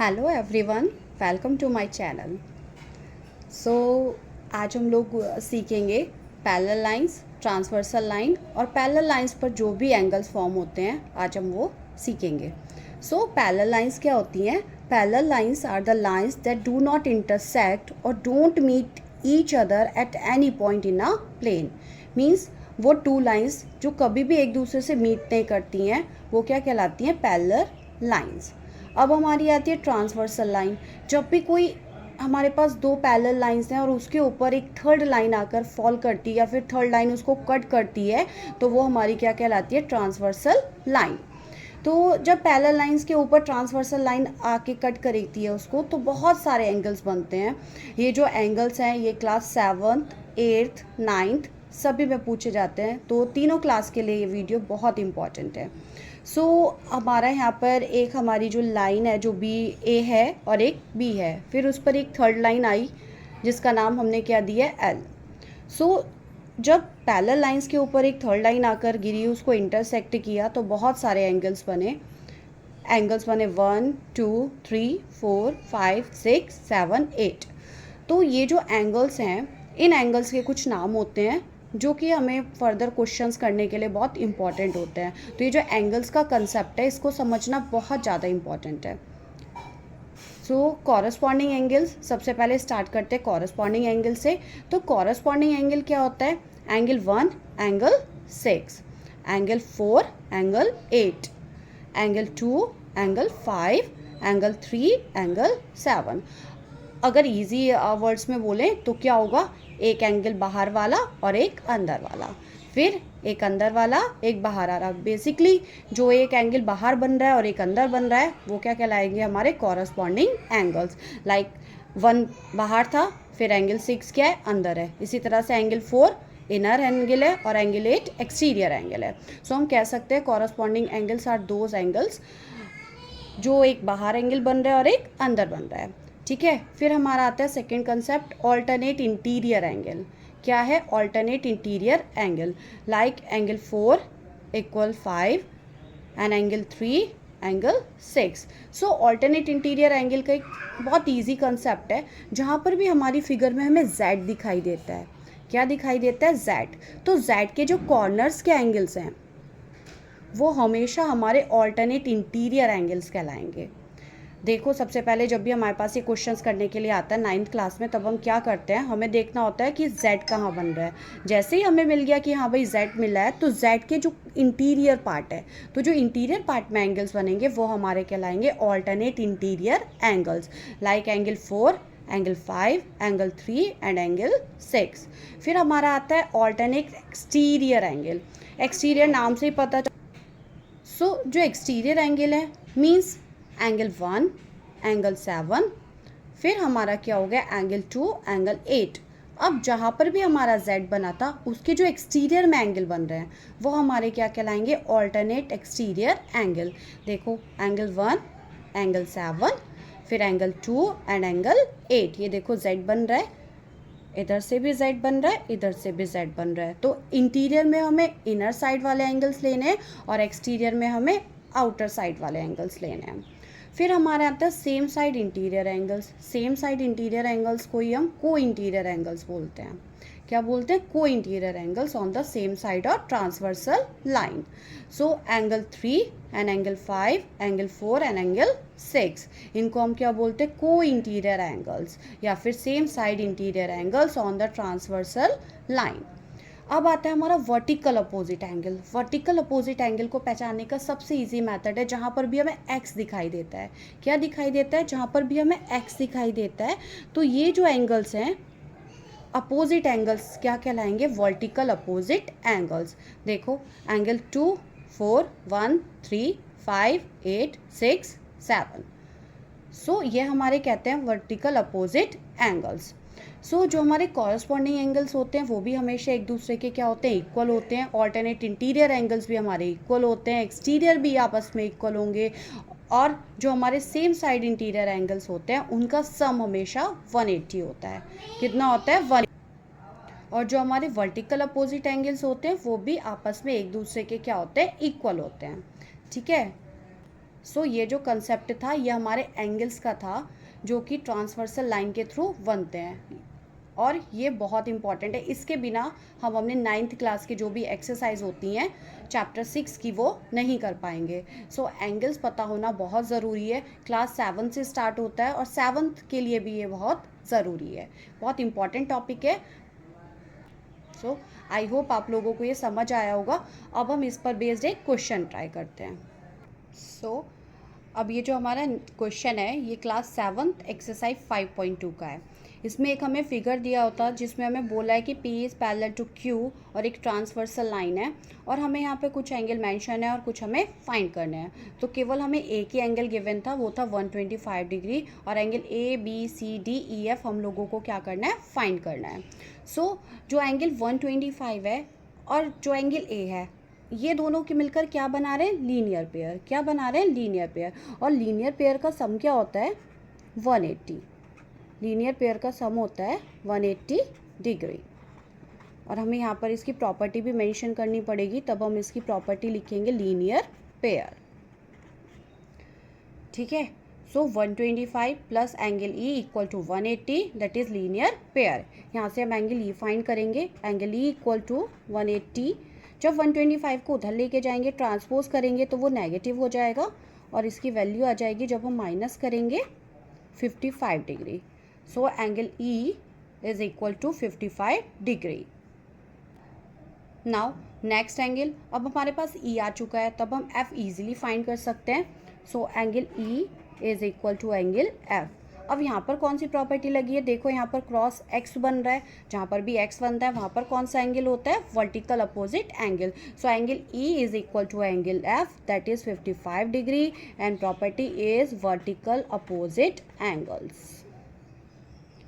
Hello everyone, welcome to my channel. So आज हम लोग सीखेंगे पैरेलल लाइंस, ट्रांसवर्सल लाइन और पैरेलल लाइंस पर जो भी एंगल्स फॉर्म होते हैं आज हम वो सीखेंगे। सो पैरेलल लाइंस क्या होती हैं? Parallel lines are the lines that do not intersect और don't meet each other at any point in a plane. Means वो टू लाइंस जो कभी भी एक दूसरे से मीट नहीं करती हैं वो क्या कहलाती हैं? Parallel lines. अब हमारी आती है ट्रांसवर्सल लाइन। जब भी कोई हमारे पास दो पैरेलल लाइंस हैं और उसके ऊपर एक थर्ड लाइन आकर फॉल करती है या फिर थर्ड लाइन उसको कट करती है तो वो हमारी क्या कहलाती है? Transversal line. तो जब पैरेलल लाइंस के ऊपर ट्रांसवर्सल लाइन आके कट करती है उसको तो बहुत सारे एंगल्स बनते हैं। ये जो एंगल्स हैं ये क्लास 7th 8th 9th सभी में पूछे जाते हैं, तो तीनों क्लास के लिए ये वीडियो बहुत इंपॉर्टेंट है। सो हमारा यहाँ पर एक हमारी जो लाइन है जो बी ए है और एक बी है, फिर उस पर एक थर्ड लाइन आई जिसका नाम हमने क्या दिया? एल। सो जब पैरेलल लाइंस के ऊपर एक थर्ड लाइन आकर गिरी, उसको इंटरसेक्ट किया तो बहुत सारे एंगल्स बने 1 2 3 4 5 6 7 8। तो ये जो एंगल्स हैं इन एंगल्स के कुछ नाम होते हैं जो कि हमें फर्दर क्वेश्चंस करने के लिए बहुत इंपॉर्टेंट होते हैं। तो ये जो एंगल्स का कंसेप्ट है इसको समझना बहुत ज़्यादा इंपॉर्टेंट है। सो कॉरस्पॉन्डिंग एंगल्स, सबसे पहले स्टार्ट करते हैं कॉरस्पॉन्डिंग एंगल से। तो कॉरस्पॉन्डिंग एंगल क्या होता है? Angle 1 angle 6, angle 4 angle 8, angle 2 angle 5, angle 3 angle 7। अगर इजी वर्ड्स में बोलें तो क्या होगा? एक एंगल बाहर वाला और एक अंदर वाला, फिर एक अंदर वाला एक बाहर आ रहा। बेसिकली जो एक एंगल बाहर बन रहा है और एक अंदर बन रहा है वो क्या कहलाएंगे? हमारे कॉरस्पॉन्डिंग एंगल्स। लाइक 1 बाहर था, फिर एंगल 6 क्या है? अंदर है। इसी तरह से एंगल 4 इनर एंगल है और एंगल 8 एक्सटीरियर एंगल है। सो हम कह सकते हैं corresponding angles are those angles जो एक बाहर एंगल बन रहा है और एक अंदर बन रहा है। ठीक है, फिर हमारा आता है second concept alternate interior angle. क्या है? Alternate interior angle. Like angle 4 = 5 and angle 3 angle 6। So alternate interior angle का एक बहुत ईजी कंसेप्ट है जहाँ पर भी हमारी फिगर में हमें Z दिखाई देता है। क्या दिखाई देता है? Z। तो Z के जो कॉर्नर्स के एंगल्स हैं वो हमेशा हमारे ऑल्टरनेट इंटीरियर एंगल्स कहलाएंगे। देखो, सबसे पहले जब भी हमारे पास ये क्वेश्चंस करने के लिए आता है 9th क्लास में, तब हम क्या करते हैं? हमें देखना होता है कि Z कहाँ बन रहा है। जैसे ही हमें मिल गया कि हाँ भाई Z मिला है तो Z के जो इंटीरियर पार्ट है, तो जो इंटीरियर पार्ट में एंगल्स बनेंगे वो हमारे कहलाएंगे alternate interior angles. Like angle 4 angle 5 angle 3 and angle 6। फिर हमारा आता है ऑल्टरनेट एक्सटीरियर एंगल। एक्सटीरियर नाम से ही पता। सो जो एक्सटीरियर एंगल है मीन्स एंगल 1 एंगल 7, फिर हमारा क्या हो गया? Angle 2 angle 8। अब जहाँ पर भी हमारा Z बना था उसके जो एक्सटीरियर में एंगल बन रहे हैं वो हमारे क्या कहलाएंगे? Alternate exterior angle. देखो, एंगल 1 एंगल 7, फिर एंगल 2 एंड एंगल 8। ये देखो Z बन रहा है, इधर से भी Z बन रहा है, इधर से भी Z बन रहा है। तो इंटीरियर में हमें इनर साइड वाले एंगल्स लेने हैं और एक्सटीरियर में हमें आउटर साइड वाले एंगल्स लेने हैं। फिर हमारे आता है same side interior angles. Same side interior angles को ही हम को इंटीरियर एंगल्स बोलते हैं। क्या बोलते हैं? को interior angles on the same side और transversal line. So angle 3 and angle 5 angle 4 and angle 6, इनको हम क्या बोलते हैं? को इंटीरियर एंगल्स या फिर same side interior angles on the transversal line. अब आता है हमारा vertical opposite angle. Vertical opposite angle को पहचानने का सबसे इजी मेथड है जहाँ पर भी हमें एक्स दिखाई देता है। क्या दिखाई देता है? जहाँ पर भी हमें एक्स दिखाई देता है तो ये जो एंगल्स हैं अपोजिट एंगल्स क्या कहलाएंगे? Vertical opposite angles. देखो, एंगल 2 4 1 3 5 8 6 7। सो ये हमारे कहते हैं वर्टिकल अपोजिट एंगल्स। सो जो हमारे कॉरस्पॉन्डिंग एंगल्स होते हैं वो भी हमेशा एक दूसरे के क्या होते हैं? इक्वल होते हैं। ऑल्टरनेट इंटीरियर एंगल्स भी हमारे इक्वल होते हैं, एक्सटीरियर भी आपस में इक्वल होंगे। और जो हमारे सेम साइड इंटीरियर एंगल्स होते हैं उनका सम हमेशा 180 होता है। कितना होता है? 1। और जो हमारे वर्टिकल अपोजिट एंगल्स होते हैं वो भी आपस में एक दूसरे के क्या होते हैं? इक्वल होते हैं। ठीक है। सो ये जो कंसेप्ट था ये हमारे एंगल्स का था जो कि ट्रांसवर्सल लाइन के थ्रू बनते हैं, और ये बहुत इंपॉर्टेंट है। इसके बिना हम अपने 9th क्लास की जो भी एक्सरसाइज होती हैं चैप्टर 6 की वो नहीं कर पाएंगे। सो एंगल्स पता होना बहुत ज़रूरी है। क्लास 7 से स्टार्ट होता है और 7th के लिए भी ये बहुत ज़रूरी है, बहुत इंपॉर्टेंट टॉपिक है। सो आई होप आप लोगों को ये समझ आया होगा। अब हम इस पर बेस्ड एक क्वेश्चन ट्राई करते हैं। सो अब ये जो हमारा क्वेश्चन है ये क्लास 7th एक्सरसाइज 5.2 का है। इसमें एक हमें फिगर दिया होता है जिसमें हमें बोला है कि P is parallel to Q और एक ट्रांसवर्सल लाइन है, और हमें यहाँ पे कुछ एंगल मेंशन है और कुछ हमें फाइंड करने हैं। तो केवल हमें एक ही एंगल गिवन था, वो था 125 डिग्री, और एंगल ABCDEF हम लोगों को क्या करना है, फाइंड करना है। सो जो एंगल 125 है और जो एंगल A है, ये दोनों के मिलकर क्या बना रहे हैं, लीनियर पेयर। क्या बना रहे हैं, लीनियर पेयर। और लीनियर पेयर का सम क्या होता है, 180। लीनियर पेयर का सम होता है 180 डिग्री। और हमें यहाँ पर इसकी प्रॉपर्टी भी मेंशन करनी पड़ेगी, तब हम इसकी प्रॉपर्टी लिखेंगे लीनियर पेयर। ठीक है। So 125 plus angle E equal to 180, that is linear pair. यहाँ से हम एंगल E फाइंड करेंगे। एंगल E इक्वल टू 180, जब 125 को उधर लेके जाएंगे, ट्रांसपोज करेंगे तो वो नेगेटिव हो जाएगा, और इसकी वैल्यू आ जाएगी जब हम माइनस करेंगे 55 degree. So angle E is equal to 55 degree. Now next angle, अब हमारे पास E आ चुका है, तब हम F इजीली फाइंड कर सकते हैं। So angle E is equal to angle F। अब यहाँ पर कौन सी प्रॉपर्टी लगी है, देखो यहाँ पर क्रॉस x बन रहा है, जहाँ पर भी x बनता है वहाँ पर कौन सा एंगल होता है, vertical opposite angle. So angle E is equal to angle F, that is 55 degree, and property is vertical opposite angles.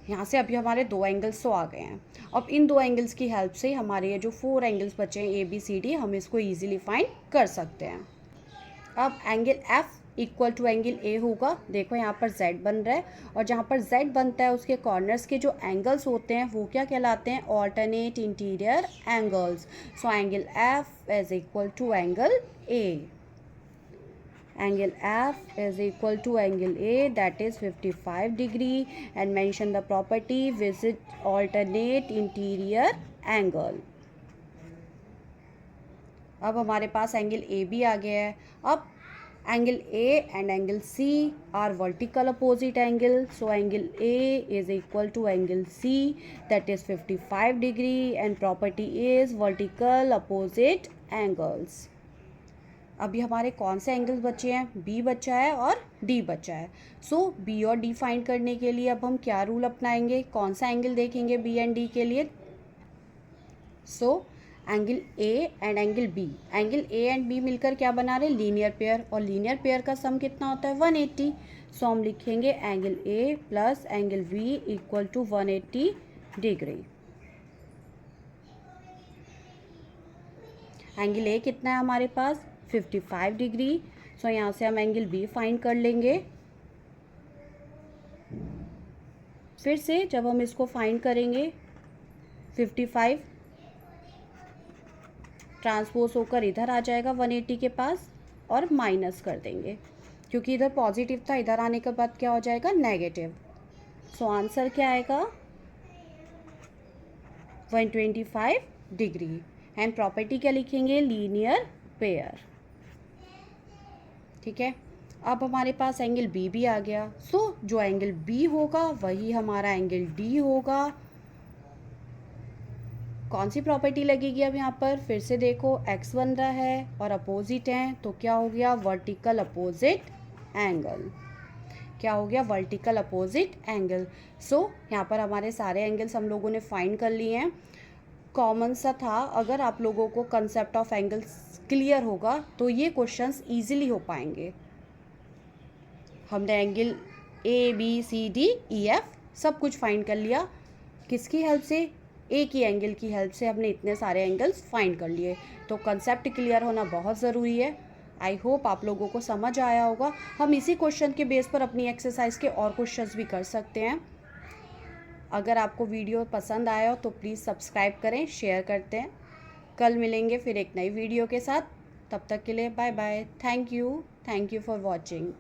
यहाँ से अभी हमारे दो एंगल्स तो आ गए हैं। अब इन दो एंगल्स की हेल्प से हमारे ये जो 4 एंगल्स बचे हैं ABCD, हम इसको ईजिली फाइंड कर सकते हैं। अब angle F equal to angle A होगा। देखो यहाँ पर Z बन रहा है, और जहाँ पर Z बनता है उसके कॉर्नर्स के जो एंगल्स होते हैं वो क्या कहलाते हैं, alternate interior angles. So angle F is equal to angle A। Angle F is equal to angle A, that is 55 degree, and mention the property visit alternate interior angle। अब हमारे पास एंगल A भी आ गया है। अब angle A and angle C are vertical opposite angle, so angle A is equal to angle C, that is 55 degree, and property is vertical opposite angles. अभी हमारे कौन से एंगल्स बचे हैं, B बचा है और D बचा है। सो B और D फाइंड करने के लिए अब हम क्या रूल अपनाएंगे, कौन सा एंगल देखेंगे B एंड D के लिए। So angle A and angle B, angle A and B मिलकर क्या बना रहे हैं, लीनियर पेयर, और लीनियर पेयर का सम कितना होता है, 180। सो हम लिखेंगे angle A plus angle B equal to 180 degree. Angle A कितना है हमारे पास, 55 डिग्री। सो यहाँ से हम एंगल B फाइंड कर लेंगे। फिर से जब हम इसको फाइंड करेंगे 55 ट्रांसपोज होकर इधर आ जाएगा 180 के पास, और माइनस कर देंगे क्योंकि इधर पॉजिटिव था, इधर आने के बाद क्या हो जाएगा, नेगेटिव। सो आंसर क्या आएगा, 125 डिग्री, एंड प्रॉपर्टी क्या लिखेंगे, लीनियर पेयर। ठीक है। अब हमारे पास एंगल B भी आ गया। सो जो एंगल B होगा वही हमारा एंगल D होगा। कौन सी प्रॉपर्टी लगेगी अब यहाँ पर, फिर से देखो x बन रहा है और अपोजिट है, तो क्या हो गया, वर्टिकल अपोजिट एंगल। क्या हो गया, वर्टिकल अपोजिट एंगल। सो यहाँ पर हमारे सारे एंगल्स हम लोगों ने फाइंड कर लिए हैं। कॉमन सा था, अगर आप लोगों को कंसेप्ट ऑफ एंगल्स क्लियर होगा तो ये क्वेश्चंस इजीली हो पाएंगे। हमने एंगल ABCDEF सब कुछ फाइंड कर लिया, किसकी हेल्प से, एक ही एंगल की हेल्प से हमने इतने सारे एंगल्स फाइंड कर लिए। तो कंसेप्ट क्लियर होना बहुत ज़रूरी है। आई होप आप लोगों को समझ आया होगा। हम इसी क्वेश्चन के बेस पर अपनी एक्सरसाइज के और क्वेश्चंस भी कर सकते हैं। अगर आपको वीडियो पसंद आया हो तो प्लीज़ सब्सक्राइब करें, शेयर करते हैं। कल मिलेंगे फिर एक नई वीडियो के साथ, तब तक के लिए bye bye, thank you. Thank you for watching.